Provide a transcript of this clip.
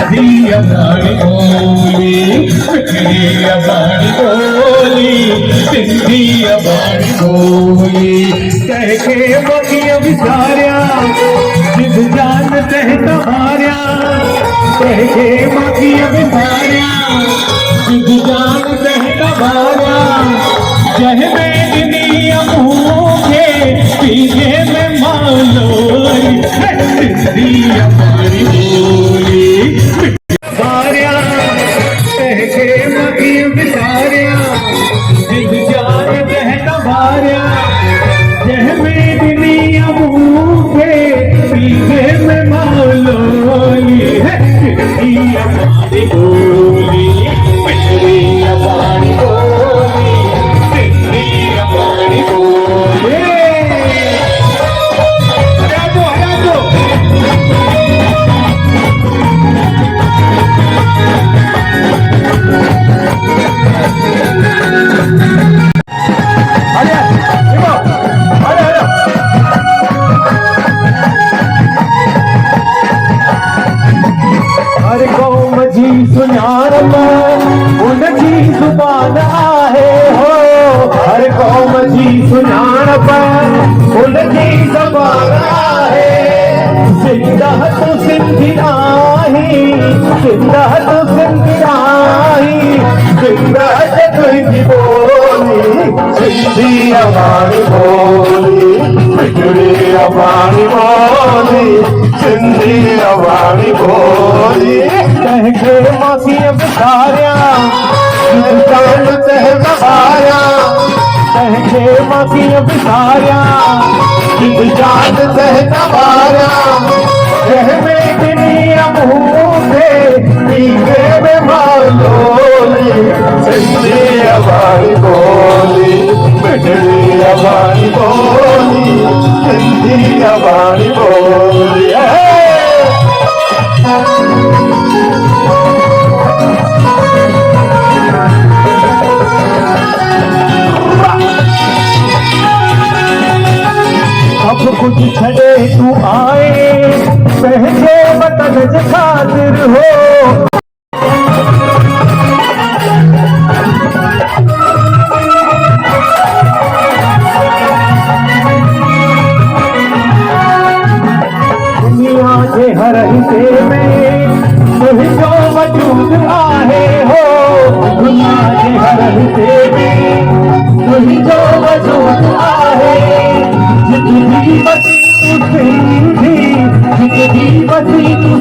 सिंधी अबाणी बोली, मिठड़ी अबाणी बोली, सिंधी अबाणी बोली। कह के मखिया विसारिया जिद जान तह तमारिया, कह के मखिया विसारिया जिद जान तह तमारिया। जह में दुनिया भूखे पीछे में मालोरी, सिंधी अबाणी बोली सारिया, कह के मखिया विसारिया जिद जान तह तमारिया। जह में दुनिया भूखे पीछे में मालोरी, सिंधी अबाणी बोली, मिठड़ी अबाणी बोली, सिंधी अबाणी बोली। हर कौम जी सुञाणप उनजी ज़ुबान आहे हो, हर कौम जी सुञाणप उनजी ज़बान आहे। सिंध तूं सिंधी आहीं, सिंध तूं सिंधी आहीं, सिंध तुंहिंजी ॿोली, सिंधी अबाणी बोली, मिठड़ी अबाणी बोली, सिंधी अबाणी बोली। कह के मखिया विसारिया जान तह तमारिया, कह के मखिया विसारिया जिद जान तह तमारिया। कह में दुनिया भूखे पीछे में मालोली, सिंधी अबाणी बोली, मिठड़ी अबाणी बोली, सिंधी अबाणी बोली। अब कुछ छड़े तू आए पहले वतन जे खातिर हो, दुनिया के हर हिस्से में तुझको वजूद आहे हो, दुनिया के हर हिस्से में तुझको वजूद आहे। जितनी बसी तू सिंधी, जितनी बसी तू